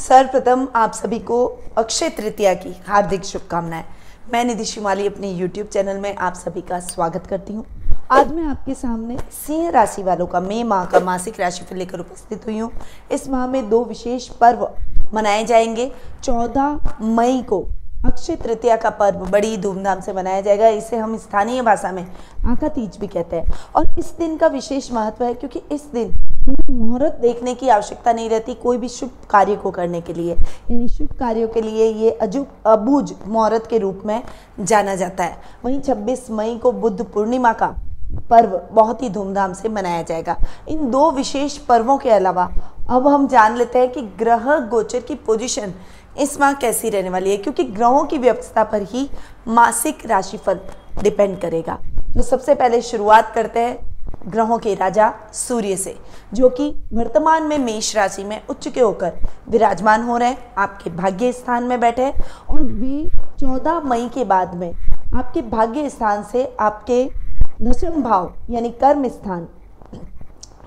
सर्वप्रथम आप सभी को अक्षय तृतीया की हार्दिक शुभकामनाएं। मैं निधि शिमाली अपने YouTube चैनल में आप सभी का स्वागत करती हूँ। आज मैं आपके सामने सिंह राशि वालों का मई माह का मासिक राशिफल लेकर उपस्थित हुई हूँ। इस माह में दो विशेष पर्व मनाए जाएंगे। 14 मई को अक्षय तृतीया का पर्व बड़ी धूमधाम से मनाया जाएगा। इसे हम स्थानीय भाषा में आका तीज भी कहते हैं। और इस दिन का विशेष महत्व है क्योंकि इस दिन मुहूर्त देखने की आवश्यकता नहीं रहती कोई भी शुभ कार्य को करने के लिए, यानी शुभ कार्यों के लिए ये अबूझ मुहूर्त के रूप में जाना जाता है। वहीं 26 मई को बुद्ध पूर्णिमा का पर्व बहुत ही धूमधाम से मनाया जाएगा। इन दो विशेष पर्वों के अलावा अब हम जान लेते हैं कि ग्रह गोचर की पोजीशन इस माह कैसी रहने वाली है, क्योंकि ग्रहों की व्यवस्था पर ही मासिक राशिफल डिपेंड करेगा। तो सबसे पहले शुरुआत करते हैं ग्रहों के राजा सूर्य से, जो कि वर्तमान में मेष राशि में उच्च के होकर विराजमान हो रहे हैं, आपके भाग्य स्थान में बैठे हैं। और वे 14 मई के बाद में आपके भाग्य स्थान से आपके दशम भाव यानी कर्म स्थान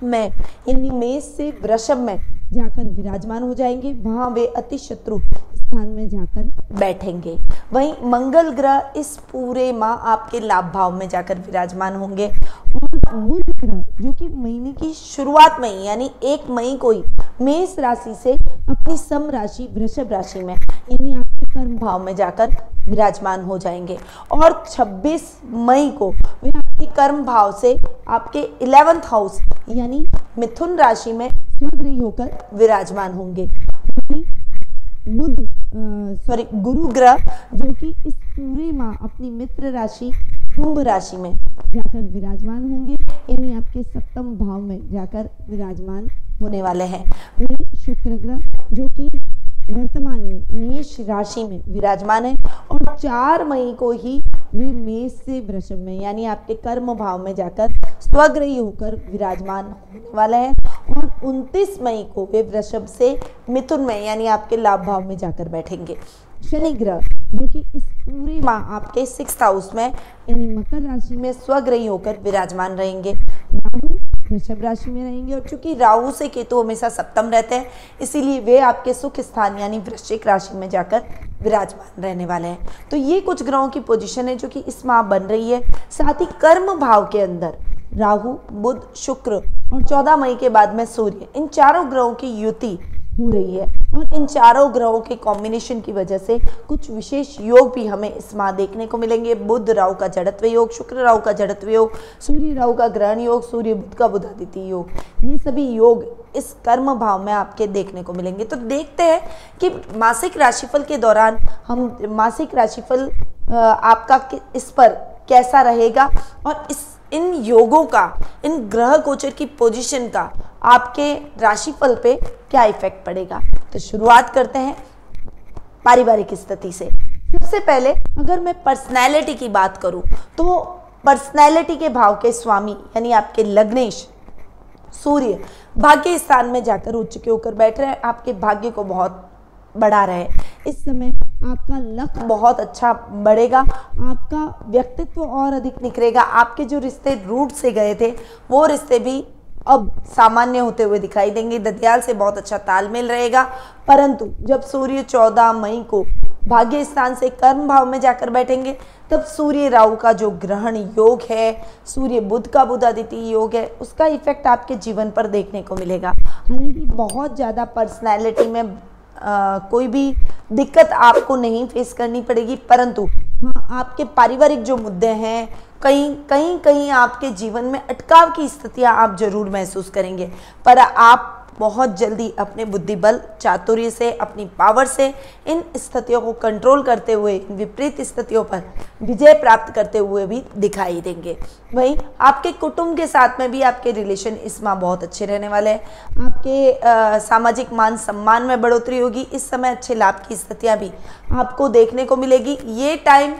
में यानी मेष से वृषभ में जाकर विराजमान हो जाएंगे। वहां वे अति शत्रु स्थान में जाकर बैठेंगे। वहीं मंगल ग्रह इस पूरे माह आपके लाभ भाव में जाकर विराजमान होंगे। और बुध ग्रह जो कि महीने की शुरुआत में यानी 1 मई को ही मेष राशि से अपनी सम राशि वृषभ राशि में यानी आपके कर्म भाव में जाकर विराजमान हो जाएंगे। और 26 मई को वे आपके कर्म भाव से आपके 11th हाउस यानी मिथुन राशि में स्वगृही होकर विराजमान होंगे। गुरु ग्रह जो कि इस पूरे माह अपनी मित्र राशि कुंभ राशि में जाकर विराजमान होंगे, यानी आपके 7वें भाव में जाकर विराजमान होने वाले हैं। वही शुक्र ग्रह जो कि वर्तमान में मेष राशि में विराजमान है और 4 मई को ही वे मेष से वृषभ में यानी आपके कर्म भाव में जाकर स्वगृही होकर विराजमान होने वाला है। और 29 मई को वे वृषभ से मिथुन में यानी आपके लाभ भाव में जाकर बैठेंगे। शनि ग्रह जो कि इस पूरे माह आपके 6th हाउस में यानी मकर राशि में स्वगृही होकर विराजमान रहेंगे। राहु वृषभ राशि में रहेंगे और चूंकि राहु से केतु हमेशा सप्तम रहते हैं, इसीलिए वे आपके सुख स्थान यानी वृश्चिक राशि में जाकर विराजमान रहने वाले हैं। तो ये कुछ ग्रहों की पोजीशन है जो कि इस माह बन रही है। साथ ही कर्म भाव के अंदर राहु, बुध, शुक्र और 14 मई के बाद में सूर्य, इन चारों ग्रहों की युति हो रही है। और इन चारों ग्रहों के कॉम्बिनेशन की वजह से कुछ विशेष योग भी हमें इस माह देखने को मिलेंगे। बुध राहु का जड़त्व योग, शुक्र राहु का जड़त्व योग, सूर्य राहु का ग्रहण योग, सूर्य बुध का बुधादित्य योग, ये सभी योग इस कर्म भाव में आपके देखने को मिलेंगे। तो देखते हैं कि मासिक राशिफल के दौरान हम मासिक राशिफल आपका इस पर कैसा रहेगा और इन योगों का, इन ग्रह गोचर की पोजीशन का आपके राशिफल पे क्या इफेक्ट पड़ेगा। तो शुरुआत करते हैं पारिवारिक स्थिति से। सबसे पहले अगर मैं पर्सनैलिटी की बात करूं तो पर्सनैलिटी के भाव के स्वामी यानी आपके लग्नेश सूर्य भाग्य स्थान में जाकर उच्च के होकर बैठ रहे हैं, आपके भाग्य को बहुत बढ़ा रहे हैं। इस समय आपका लक बहुत अच्छा बढ़ेगा, आपका व्यक्तित्व और अधिक निखरेगा। आपके जो रिश्ते रूट से गए थे वो रिश्ते भी अब सामान्य होते हुए दिखाई देंगे। ददियाल से बहुत अच्छा तालमेल रहेगा। परंतु जब सूर्य 14 मई को भाग्य स्थान से कर्म भाव में जाकर बैठेंगे तब सूर्य राहु का जो ग्रहण योग है, सूर्य बुध का बुधादित्य योग है, उसका इफेक्ट आपके जीवन पर देखने को मिलेगा। हालांकि बहुत ज़्यादा पर्सनैलिटी में कोई भी दिक्कत आपको नहीं फेस करनी पड़ेगी, परंतु हाँ आपके पारिवारिक जो मुद्दे हैं कहीं आपके जीवन में अटकाव की स्थितियां आप जरूर महसूस करेंगे। पर आप बहुत जल्दी अपने बुद्धिबल चातुर्य से, अपनी पावर से इन स्थितियों को कंट्रोल करते हुए इन विपरीत स्थितियों पर विजय प्राप्त करते हुए भी दिखाई देंगे। वहीं आपके कुटुंब के साथ में भी आपके रिलेशन इस माह बहुत अच्छे रहने वाले हैं। आपके सामाजिक मान सम्मान में बढ़ोतरी होगी। इस समय अच्छे लाभ की स्थितियां भी आपको देखने को मिलेगी। ये टाइम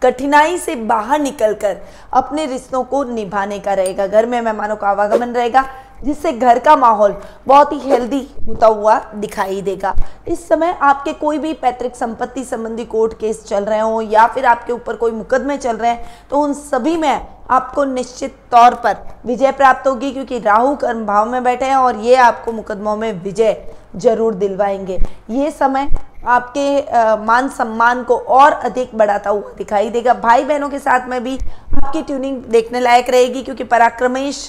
कठिनाई से बाहर निकलकर अपने रिश्तों को निभाने का रहेगा। घर में मेहमानों का आवागमन रहेगा, जिससे घर का माहौल बहुत ही हेल्दी होता हुआ दिखाई देगा। इस समय आपके कोई भी पैतृक संपत्ति संबंधी कोर्ट केस चल रहे हो या फिर आपके ऊपर कोई मुकदमे चल रहे हैं, तो उन सभी में आपको निश्चित तौर पर विजय प्राप्त होगी, क्योंकि राहु कर्म भाव में बैठे हैं और ये आपको मुकदमों में विजय जरूर दिलवाएंगे। ये समय आपके मान सम्मान को और अधिक बढ़ाता हुआ दिखाई देगा। भाई बहनों के साथ में भी आपकी ट्यूनिंग देखने लायक रहेगी, क्योंकि पराक्रमेश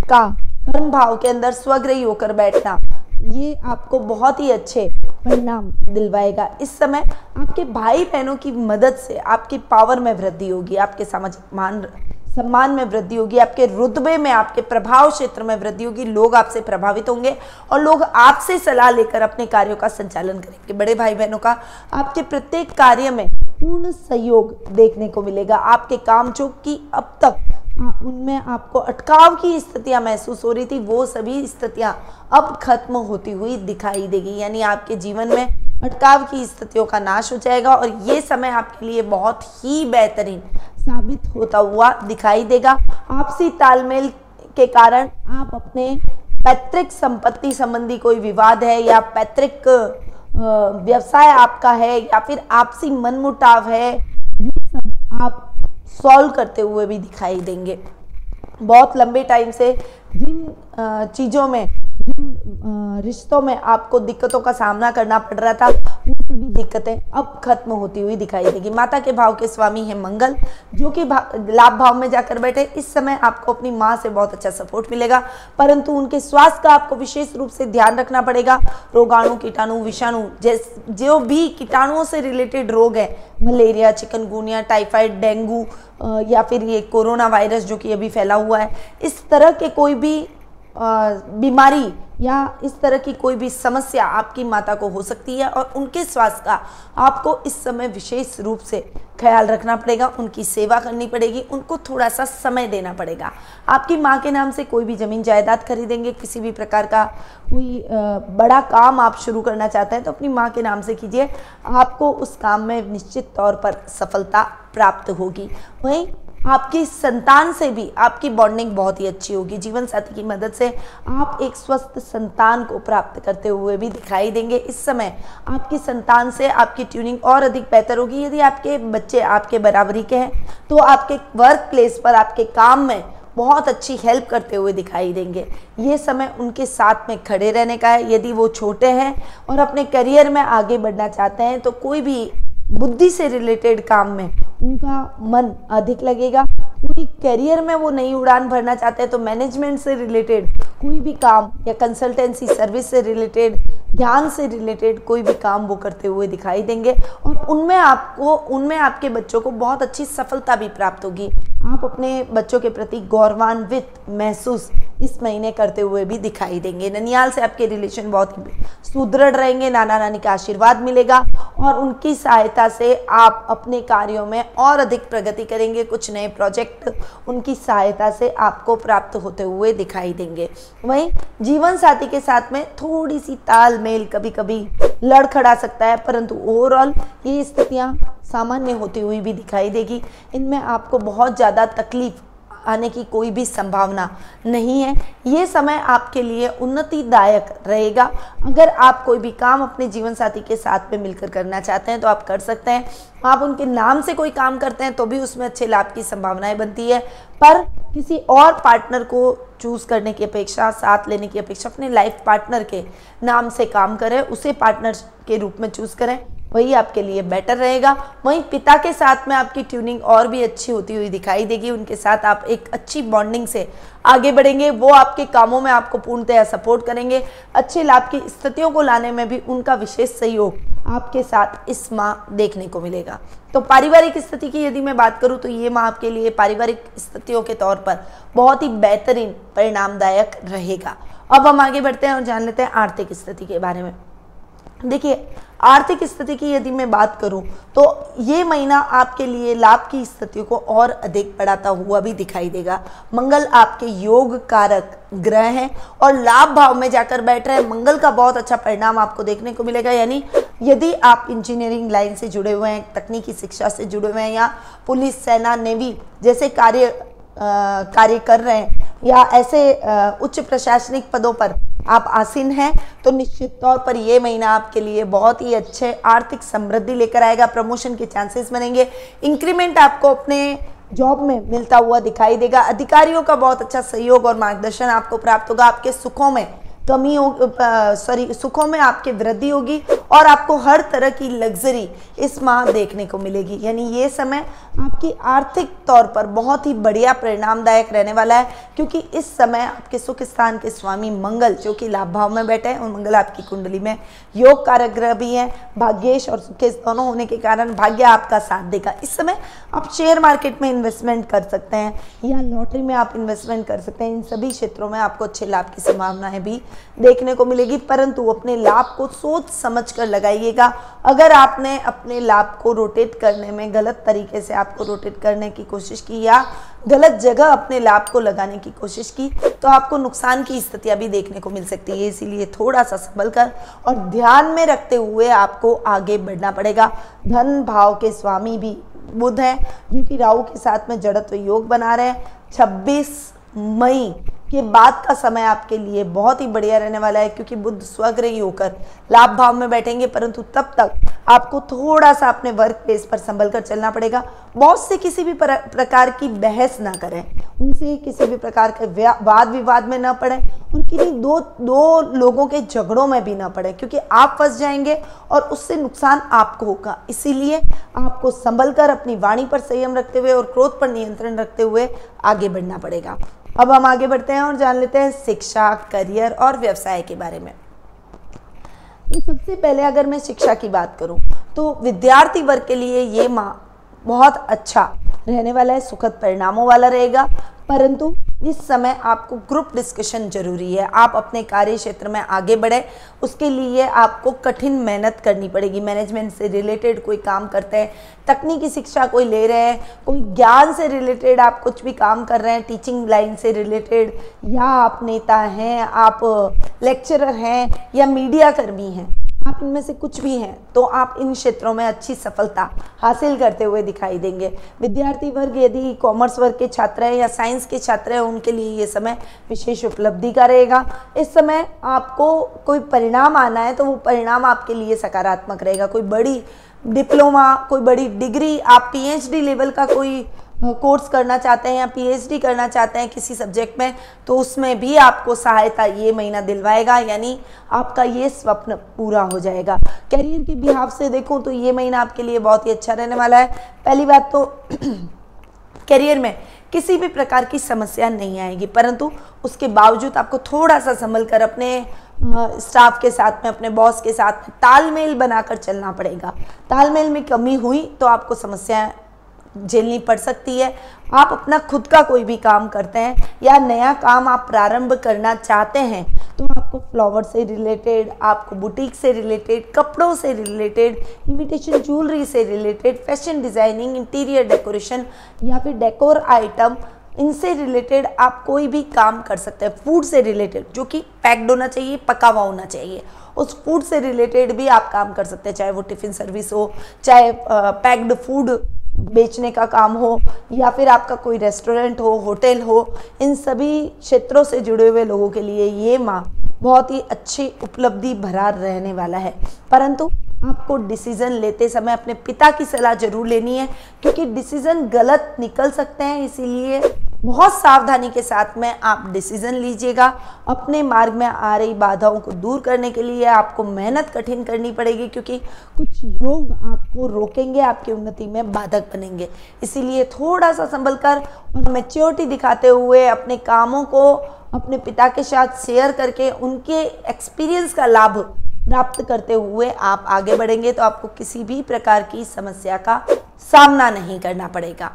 का कर्म भाव के अंदर स्वग्रही होकर बैठना ये आपको बहुत ही अच्छे परिणाम दिलवाएगा। इस समय आपके भाई बहनों की मदद से आपकी पावर में वृद्धि होगी, आपके सामाजिक मान सम्मान में वृद्धि होगी, आपके रुतबे में, आपके प्रभाव क्षेत्र में वृद्धि होगी। लोग आपसे प्रभावित होंगे और लोग आपसे सलाह लेकर अपने कार्यों का संचालन करेंगे। बड़े भाई बहनों का आपके प्रत्येक कार्य में पूर्ण सहयोग देखने को मिलेगा। आपके काम जो कि अब तक उनमें आपको अटकाव की स्थितियां महसूस हो रही थी, वो सभी स्थितियां अब खत्म होती हुई दिखाई देगी। यानी आपके जीवन में अटकाव की स्थितियों का नाश हो जाएगा और ये समय आपके लिए बहुत ही बेहतरीन साबित होता हुआ दिखाई देगा। आपसी तालमेल के कारण आप अपने पैतृक संपत्ति संबंधी कोई विवाद है या पैतृक व्यवसाय आपका है या फिर आपसी मनमुटाव है, ये सब आप सॉल्व करते हुए भी दिखाई देंगे। बहुत लंबे टाइम से जिन चीज़ों में, जिन रिश्तों में आपको दिक्कतों का सामना करना पड़ रहा था, वो सभी दिक्कतें अब खत्म होती हुई दिखाई देगी। माता के भाव के स्वामी हैं मंगल, जो कि लाभ भाव में जाकर बैठे। इस समय आपको अपनी माँ से बहुत अच्छा सपोर्ट मिलेगा, परंतु उनके स्वास्थ्य का आपको विशेष रूप से ध्यान रखना पड़ेगा। रोगाणु, कीटाणु, विषाणु जो भी कीटाणुओं से रिलेटेड रोग है, मलेरिया, चिकनगुनिया, टाइफाइड, डेंगू या फिर ये कोरोना वायरस जो कि अभी फैला हुआ है, इस तरह के कोई भी बीमारी या इस तरह की कोई भी समस्या आपकी माता को हो सकती है और उनके स्वास्थ्य का आपको इस समय विशेष रूप से ख्याल रखना पड़ेगा। उनकी सेवा करनी पड़ेगी, उनको थोड़ा सा समय देना पड़ेगा। आपकी माँ के नाम से कोई भी ज़मीन जायदाद खरीदेंगे, किसी भी प्रकार का कोई बड़ा काम आप शुरू करना चाहते हैं तो अपनी माँ के नाम से कीजिए, आपको उस काम में निश्चित तौर पर सफलता प्राप्त होगी। वहीं आपकी संतान से भी आपकी बॉन्डिंग बहुत ही अच्छी होगी। जीवन साथी की मदद से आप एक स्वस्थ संतान को प्राप्त करते हुए भी दिखाई देंगे। इस समय आपकी संतान से आपकी ट्यूनिंग और अधिक बेहतर होगी। यदि आपके बच्चे आपके बराबरी के हैं तो आपके वर्क प्लेस पर आपके काम में बहुत अच्छी हेल्प करते हुए दिखाई देंगे। ये समय उनके साथ में खड़े रहने का है। यदि वो छोटे हैं और अपने करियर में आगे बढ़ना चाहते हैं तो कोई भी बुद्धि से रिलेटेड काम में उनका मन अधिक लगेगा। कोई करियर में वो नई उड़ान भरना चाहते हैं तो मैनेजमेंट से रिलेटेड कोई भी काम या कंसल्टेंसी सर्विस से रिलेटेड, ध्यान से रिलेटेड कोई भी काम वो करते हुए दिखाई देंगे और उनमें आपके बच्चों को बहुत अच्छी सफलता भी प्राप्त होगी। आप अपने बच्चों के प्रति गौरवान्वित महसूस इस महीने करते हुए भी दिखाई देंगे। ननियाल से आपके रिलेशन बहुत ही सुदृढ़ रहेंगे। नाना नानी का आशीर्वाद मिलेगा और उनकी सहायता से आप अपने कार्यों में और अधिक प्रगति करेंगे। कुछ नए प्रोजेक्ट उनकी सहायता से आपको प्राप्त होते हुए दिखाई देंगे। वहीं जीवन साथी के साथ में थोड़ी सी तालमेल कभी कभी लड़खड़ा सकता है, परंतु ओवरऑल ये स्थितियाँ सामान्य होती हुई भी दिखाई देगी। इनमें आपको बहुत ज़्यादा तकलीफ आने की कोई भी संभावना नहीं है। ये समय आपके लिए उन्नतिदायक रहेगा। अगर आप कोई भी काम अपने जीवन साथी के साथ में मिलकर करना चाहते हैं तो आप कर सकते हैं। आप उनके नाम से कोई काम करते हैं तो भी उसमें अच्छे लाभ की संभावनाएं बनती है, पर किसी और पार्टनर को चूज़ करने की अपेक्षा, साथ लेने की अपेक्षा अपने लाइफ पार्टनर के नाम से काम करें, उसे पार्टनर के रूप में चूज़ करें, वही आपके लिए बेटर रहेगा। वहीं पिता के साथ में आपकी ट्यूनिंग और भी अच्छी होती हुई दिखाई देगी। उनके साथ आप एक अच्छी बॉन्डिंग से आगे बढ़ेंगे। वो आपके कामों में आपको पूर्णतः सपोर्ट करेंगे। अच्छे लाभ की स्थितियों को लाने में भी उनका विशेष सहयोग आपके साथ इस माह देखने को मिलेगा। तो पारिवारिक स्थिति की यदि मैं बात करूं तो ये माह आपके लिए पारिवारिक स्थितियों के तौर पर बहुत ही बेहतरीन परिणामदायक रहेगा। अब हम आगे बढ़ते हैं और जान लेते हैं आर्थिक स्थिति के बारे में। देखिए, आर्थिक स्थिति की यदि मैं बात करूं तो ये महीना आपके लिए लाभ की स्थितियों को और अधिक बढ़ाता हुआ भी दिखाई देगा। मंगल आपके योग कारक ग्रह हैं और लाभ भाव में जाकर बैठ रहे हैं। मंगल का बहुत अच्छा परिणाम आपको देखने को मिलेगा। यानी यदि आप इंजीनियरिंग लाइन से जुड़े हुए हैं, तकनीकी शिक्षा से जुड़े हुए हैं या पुलिस, सेना, नेवी जैसे कार्य कर रहे हैं या ऐसे उच्च प्रशासनिक पदों पर आप आसीन हैं तो निश्चित तौर पर ये महीना आपके लिए बहुत ही अच्छे आर्थिक समृद्धि लेकर आएगा। प्रमोशन के चांसेस बनेंगे। इंक्रीमेंट आपको अपने जॉब में मिलता हुआ दिखाई देगा। अधिकारियों का बहुत अच्छा सहयोग और मार्गदर्शन आपको प्राप्त होगा। आपके सुखों में कमी हो सुखों में आपके वृद्धि होगी और आपको हर तरह की लग्जरी इस माह देखने को मिलेगी। यानी ये समय आपकी आर्थिक तौर पर बहुत ही बढ़िया परिणामदायक रहने वाला है, क्योंकि इस समय आपके सुख स्थान के स्वामी मंगल जो कि लाभ भाव में बैठे हैं और मंगल आपकी कुंडली में योग कारक ग्रह भी हैं। भाग्येश और सुकेश दोनों होने के कारण भाग्य आपका साथ देगा। इस समय आप शेयर मार्केट में इन्वेस्टमेंट कर सकते हैं या लॉटरी में आप इन्वेस्टमेंट कर सकते हैं। इन सभी क्षेत्रों में आपको अच्छे लाभ की संभावनाएं भी देखने को मिलेगी, परंतु अपने लाभ को सोच समझ कर लगाइएगा। अगर आपने अपने लाभ को रोटेट करने में गलत तरीके से आपको रोटेट करने की कोशिश की या गलत जगह अपने लाभ को लगाने की कोशिश की तो आपको नुकसान की स्थितियां भी देखने को मिल सकती है। इसीलिए थोड़ा सा संभल कर और ध्यान में रखते हुए आपको आगे बढ़ना पड़ेगा। धन भाव के स्वामी भी बुध है जो कि राहु के साथ में जड़त्व योग बना रहे हैं। 26 मई के बाद का समय आपके लिए बहुत ही बढ़िया रहने वाला है, क्योंकि बुध स्वग्रही होकर लाभ भाव में बैठेंगे, परंतु तब तक आपको थोड़ा सा अपने वर्क प्लेस पर संभल कर चलना पड़ेगा। बॉस से किसी भी प्रकार की बहस ना करें, उनसे किसी भी प्रकार के वाद विवाद में ना पड़े और किन्हीं दो लोगों के झगड़ों में भी ना पड़े, क्योंकि आप फंस जाएंगे और उससे नुकसान आपको होगा। इसीलिए आपको संभल कर अपनी वाणी पर संयम रखते हुए और क्रोध पर नियंत्रण रखते हुए आगे बढ़ना पड़ेगा। अब हम आगे बढ़ते हैं और जान लेते हैं शिक्षा, करियर और व्यवसाय के बारे में। तो सबसे पहले अगर मैं शिक्षा की बात करूं तो विद्यार्थी वर्ग के लिए ये माह बहुत अच्छा रहने वाला है, सुखद परिणामों वाला रहेगा, परंतु इस समय आपको ग्रुप डिस्कशन जरूरी है। आप अपने कार्य क्षेत्र में आगे बढ़े, उसके लिए आपको कठिन मेहनत करनी पड़ेगी। मैनेजमेंट से रिलेटेड कोई काम करते हैं, तकनीकी शिक्षा कोई ले रहे हैं, कोई ज्ञान से रिलेटेड आप कुछ भी काम कर रहे हैं, टीचिंग लाइन से रिलेटेड, या आप नेता हैं, आप लेक्चरर हैं या मीडिया कर्मी हैं, आप इनमें से कुछ भी हैं तो आप इन क्षेत्रों में अच्छी सफलता हासिल करते हुए दिखाई देंगे। विद्यार्थी वर्ग यदि कॉमर्स वर्ग के छात्र हैं या साइंस के छात्र हैं, उनके लिए ये समय विशेष उपलब्धि का रहेगा। इस समय आपको कोई परिणाम आना है तो वो परिणाम आपके लिए सकारात्मक रहेगा। कोई बड़ी डिप्लोमा, कोई बड़ी डिग्री, आप पीएचडी लेवल का कोई कोर्स करना चाहते हैं या पीएचडी करना चाहते हैं किसी सब्जेक्ट में, तो उसमें भी आपको सहायता ये महीना दिलवाएगा, यानी आपका ये स्वप्न पूरा हो जाएगा। करियर के बिहाव से देखूं तो ये महीना आपके लिए बहुत ही अच्छा रहने वाला है। पहली बात तो करियर में किसी भी प्रकार की समस्या नहीं आएगी, परंतु उसके बावजूद आपको थोड़ा सा संभल कर अपने स्टाफ के साथ में, अपने बॉस के साथ में तालमेल बनाकर चलना पड़ेगा। तालमेल में कमी हुई तो आपको समस्याएं झेलनी पड़ सकती है। आप अपना खुद का कोई भी काम करते हैं या नया काम आप प्रारंभ करना चाहते हैं तो आपको फ्लावर से रिलेटेड, आपको बुटीक से रिलेटेड, कपड़ों से रिलेटेड, इमिटेशन ज्वेलरी से related, fashion designing, interior decoration या फिर डेकोर आइटम, इनसे रिलेटेड आप कोई भी काम कर सकते हैं। फूड से रिलेटेड जो कि पैक्ड होना चाहिए, पका हुआ होना चाहिए, उस फूड से रिलेटेड भी आप काम कर सकते हैं, चाहे वो टिफिन सर्विस हो, चाहे पैक्ड फूड बेचने का काम हो या फिर आपका कोई रेस्टोरेंट हो, होटल हो। इन सभी क्षेत्रों से जुड़े हुए लोगों के लिए ये माह बहुत ही अच्छी उपलब्धि भरा रहने वाला है, परंतु आपको डिसीजन लेते समय अपने पिता की सलाह जरूर लेनी है, क्योंकि डिसीजन गलत निकल सकते हैं। इसीलिए बहुत सावधानी के साथ में आप डिसीजन लीजिएगा। अपने मार्ग में आ रही बाधाओं को दूर करने के लिए आपको मेहनत कठिन करनी पड़ेगी, क्योंकि कुछ योग आपको रोकेंगे, आपकी उन्नति में बाधक बनेंगे। इसीलिए थोड़ा सा संभल कर और मैच्योरिटी दिखाते हुए अपने कामों को अपने पिता के साथ शेयर करके उनके एक्सपीरियंस का लाभ प्राप्त करते हुए आप आगे बढ़ेंगे तो आपको किसी भी प्रकार की समस्या का सामना नहीं करना पड़ेगा।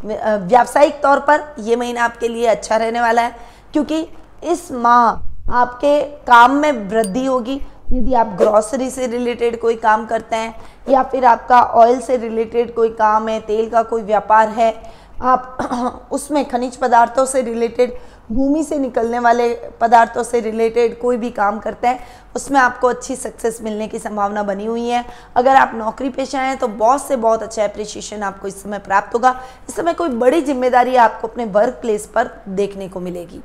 व्यावसायिक तौर पर यह महीना आपके लिए अच्छा रहने वाला है, क्योंकि इस माह आपके काम में वृद्धि होगी। यदि आप ग्रॉसरी से रिलेटेड कोई काम करते हैं या फिर आपका ऑयल से रिलेटेड कोई काम है, तेल का कोई व्यापार है, आप उसमें खनिज पदार्थों से रिलेटेड भूमि से निकलने वाले पदार्थों से रिलेटेड कोई भी काम करते हैं उसमें आपको अच्छी सक्सेस मिलने की संभावना बनी हुई है। अगर आप नौकरी पेशा हैं तो बॉस से बहुत अच्छा अप्रिशिएशन आपको इस समय प्राप्त होगा। इस समय कोई बड़ी जिम्मेदारी आपको अपने वर्क प्लेस पर देखने को मिलेगी।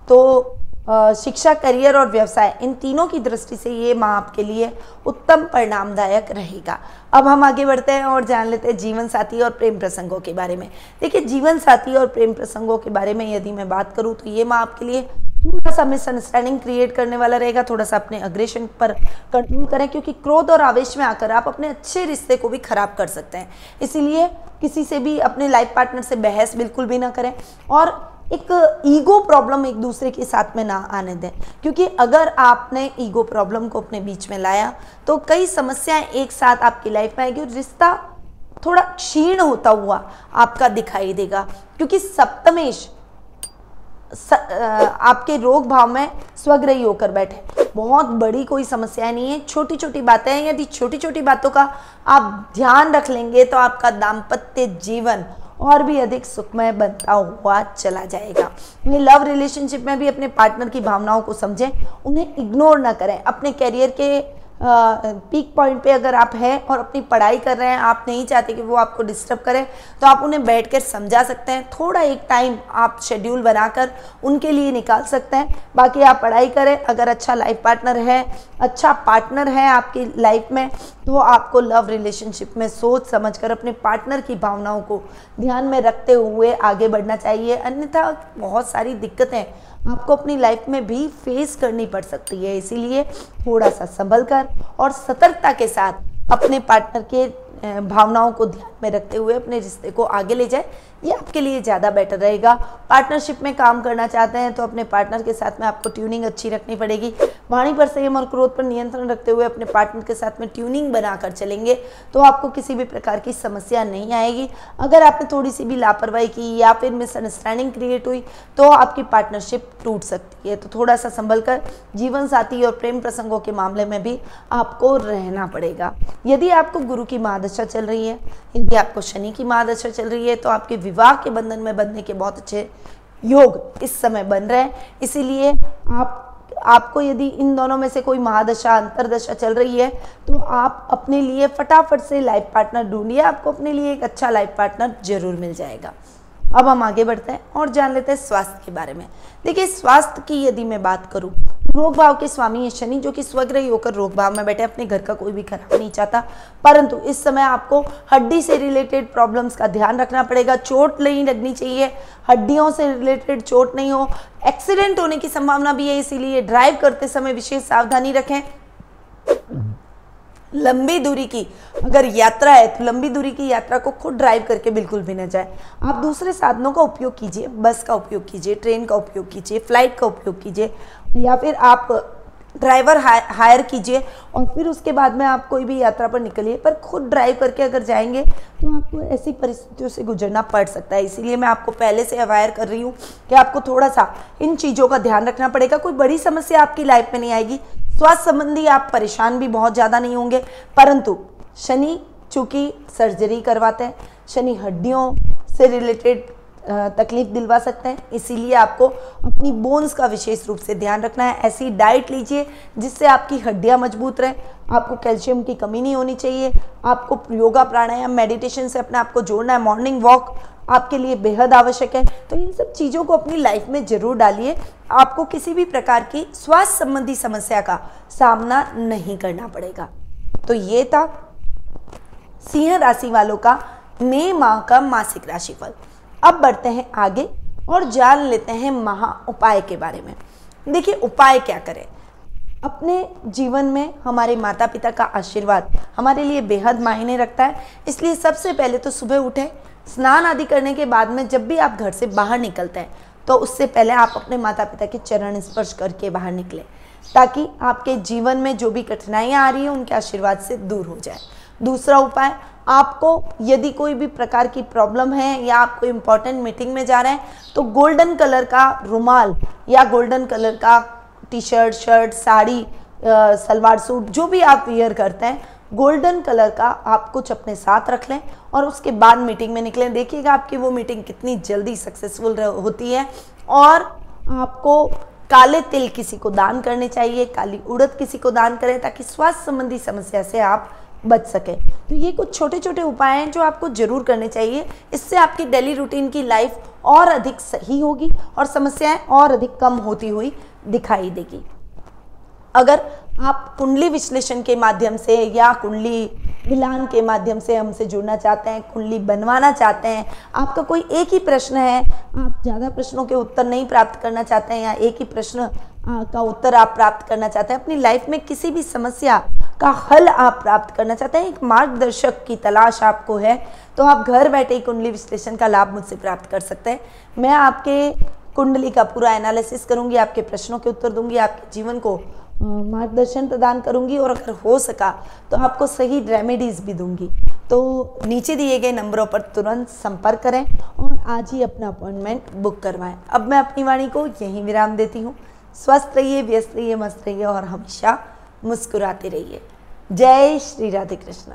तो शिक्षा, करियर और व्यवसाय, इन तीनों की दृष्टि से ये माह आपके लिए उत्तम परिणामदायक रहेगा। अब हम आगे बढ़ते हैं और जान लेते हैं जीवन साथी और प्रेम प्रसंगों के बारे में। देखिए, जीवन साथी और प्रेम प्रसंगों के बारे में यदि मैं बात करूं तो ये माह आपके लिए थोड़ा सा मिसअंडरस्टैंडिंग क्रिएट करने वाला रहेगा। थोड़ा सा अपने अग्रेशन पर कंट्रोल करें, क्योंकि क्रोध और आवेश में आकर आप अपने अच्छे रिश्ते को भी खराब कर सकते हैं। इसीलिए किसी से भी, अपने लाइफ पार्टनर से बहस बिल्कुल भी ना करें और एक ईगो प्रॉब्लम एक दूसरे के साथ में ना आने दें, क्योंकि अगर आपने ईगो प्रॉब्लम को अपने बीच में लाया तो कई समस्याएं एक साथ आपकी लाइफ में आएगी और रिश्ता थोड़ा क्षीण होता हुआ आपका दिखाई देगा। क्योंकि सप्तमेश आपके रोग भाव में स्वग्रही होकर बैठे। बहुत बड़ी कोई समस्या नहीं है, छोटी छोटी बातें हैं। यदि छोटी छोटी बातों का आप ध्यान रख लेंगे तो आपका दाम्पत्य जीवन और भी अधिक सुखमय बनता हुआ चला जाएगा। लव रिलेशनशिप में भी अपने पार्टनर की भावनाओं को समझें, उन्हें इग्नोर ना करें। अपने करियर के पीक पॉइंट पे अगर आप हैं और अपनी पढ़ाई कर रहे हैं, आप नहीं चाहते कि वो आपको डिस्टर्ब करें, तो आप उन्हें बैठकर समझा सकते हैं। थोड़ा एक टाइम आप शेड्यूल बनाकर उनके लिए निकाल सकते हैं। बाकी आप पढ़ाई करें। अगर अच्छा लाइफ पार्टनर है, अच्छा पार्टनर है आपकी लाइफ में, तो आपको लव रिलेशनशिप में सोच समझकर अपने पार्टनर की भावनाओं को ध्यान में रखते हुए आगे बढ़ना चाहिए। अन्यथा बहुत सारी दिक्कतें आपको अपनी लाइफ में भी फेस करनी पड़ सकती है। इसीलिए थोड़ा सा संभल कर और सतर्कता के साथ अपने पार्टनर के भावनाओं को ध्यान में रखते हुए अपने रिश्ते को आगे ले जाए, ये आपके लिए ज़्यादा बेटर रहेगा। पार्टनरशिप में काम करना चाहते हैं तो अपने पार्टनर के साथ में आपको ट्यूनिंग अच्छी रखनी पड़ेगी। वाणी पर संयम और क्रोध पर नियंत्रण रखते हुए अपने पार्टनर के साथ में ट्यूनिंग बनाकर चलेंगे तो आपको किसी भी प्रकार की समस्या नहीं आएगी। अगर आपने थोड़ी सी भी लापरवाही की या फिर मिसअंडरस्टैंडिंग क्रिएट हुई तो आपकी पार्टनरशिप टूट सकती है। तो थोड़ा सा संभल कर जीवन साथी और प्रेम प्रसंगों के मामले में भी आपको रहना पड़ेगा। यदि आपको गुरु की महादशा चल रही है, यदि आपको शनि की महादशा चल रही है, तो आपके विवाह के बंधन में बंधने के बहुत अच्छे योग इस समय बन रहे हैं। इसीलिए आपको यदि इन दोनों में से कोई महादशा, अंतरदशा चल रही है तो आप अपने लिए फटाफट से लाइफ पार्टनर ढूंढिए। आपको अपने लिए एक अच्छा लाइफ पार्टनर जरूर मिल जाएगा। अब हम आगे बढ़ते हैं और जान लेते हैं स्वास्थ्य के बारे में। देखिए, स्वास्थ्य की यदि मैं बात करूं, रोग भाव के स्वामी है शनि, जो कि स्वग्रही होकर रोग भाव में बैठे, अपने घर का कोई भी खराब नहीं चाहता। परंतु इस समय आपको हड्डी से रिलेटेड प्रॉब्लम्स का ध्यान रखना पड़ेगा। चोट नहीं लगनी चाहिए, हड्डियों से रिलेटेड चोट नहीं हो। एक्सीडेंट होने की संभावना भी है, इसीलिए ड्राइव करते समय विशेष सावधानी रखें। लंबी दूरी की अगर यात्रा है तो लंबी दूरी की यात्रा को खुद ड्राइव करके बिल्कुल भी न जाए। आप दूसरे साधनों का उपयोग कीजिए, बस का उपयोग कीजिए, ट्रेन का उपयोग कीजिए, फ्लाइट का उपयोग कीजिए, या फिर आप ड्राइवर हायर कीजिए और फिर उसके बाद में आप कोई भी यात्रा पर निकलिए। पर खुद ड्राइव करके अगर जाएंगे तो आपको ऐसी परिस्थितियों से गुजरना पड़ सकता है। इसीलिए मैं आपको पहले से अवेयर कर रही हूँ कि आपको थोड़ा सा इन चीज़ों का ध्यान रखना पड़ेगा। कोई बड़ी समस्या आपकी लाइफ में नहीं आएगी, स्वास्थ्य संबंधी आप परेशान भी बहुत ज़्यादा नहीं होंगे। परंतु शनि चूँकि सर्जरी करवाते हैं, शनि हड्डियों से रिलेटेड तकलीफ दिलवा सकते हैं, इसीलिए आपको अपनी बोन्स का विशेष रूप से ध्यान रखना है। ऐसी डाइट लीजिए जिससे आपकी हड्डियां मजबूत रहें। आपको कैल्शियम की कमी नहीं होनी चाहिए। आपको योगा, प्राणायाम, मेडिटेशन से अपने आप को जोड़ना है। मॉर्निंग वॉक आपके लिए बेहद आवश्यक है। तो इन सब चीज़ों को अपनी लाइफ में जरूर डालिए। आपको किसी भी प्रकार की स्वास्थ्य संबंधी समस्या का सामना नहीं करना पड़ेगा। तो ये था सिंह राशि वालों का मई माह का मासिक राशिफल। अब बढ़ते हैं आगे और जान लेते हैं महा उपाय के बारे में। देखिए, उपाय क्या करें। अपने जीवन में हमारे माता पिता का आशीर्वाद हमारे लिए बेहद मायने रखता है। इसलिए सबसे पहले तो सुबह उठें, स्नान आदि करने के बाद में जब भी आप घर से बाहर निकलते हैं तो उससे पहले आप अपने माता पिता के चरण स्पर्श करके बाहर निकलें, ताकि आपके जीवन में जो भी कठिनाइयाँ आ रही हैं उनके आशीर्वाद से दूर हो जाए। दूसरा उपाय, आपको यदि कोई भी प्रकार की प्रॉब्लम है या आप कोई इंपॉर्टेंट मीटिंग में जा रहे हैं तो गोल्डन कलर का रुमाल या गोल्डन कलर का T shirt, shirt, sari, salwar suit, जो भी आप वियर करते हैं, गोल्डन कलर का आप कुछ अपने साथ रख लें और उसके बाद मीटिंग में निकलें। देखिएगा आपकी वो मीटिंग कितनी जल्दी सक्सेसफुल होती है और आपको काले तिल किसी को दान करने चाहिए, काली उड़द किसी को दान करें, ताकि स्वास्थ्य संबंधी समस्या से आप बच सके। तो ये कुछ छोटे छोटे उपाय हैं जो आपको जरूर करने चाहिए। इससे आपकी डेली रूटीन की लाइफ और अधिक सही होगी और समस्याएं और अधिक कम होती हुई दिखाई देगी। अगर आप कुंडली विश्लेषण के माध्यम से या कुंडली मिलान के माध्यम से हमसे जुड़ना चाहते हैं, कुंडली बनवाना चाहते हैं, आपका कोई एक ही प्रश्न है, आप ज़्यादा प्रश्नों के उत्तर नहीं प्राप्त करना चाहते हैं, या एक ही प्रश्न का उत्तर आप प्राप्त करना चाहते हैं, अपनी लाइफ में किसी भी समस्या का हल आप प्राप्त करना चाहते हैं, एक मार्गदर्शक की तलाश आपको है, तो आप घर बैठे ही कुंडली विश्लेषण का लाभ मुझसे प्राप्त कर सकते हैं। मैं आपके कुंडली का पूरा एनालिसिस करूंगी, आपके प्रश्नों के उत्तर दूंगी, आपके जीवन को मार्गदर्शन प्रदान करूंगी, और अगर हो सका तो आपको सही रेमेडीज भी दूंगी। तो नीचे दिए गए नंबरों पर तुरंत संपर्क करें और आज ही अपना अपॉइंटमेंट बुक करवाएं। अब मैं अपनी वाणी को यहीं विराम देती हूँ। स्वस्थ रहिए, व्यस्त रहिए, मस्त रहिए और हमेशा मुस्कुराते रहिए। जय श्री राधे कृष्ण।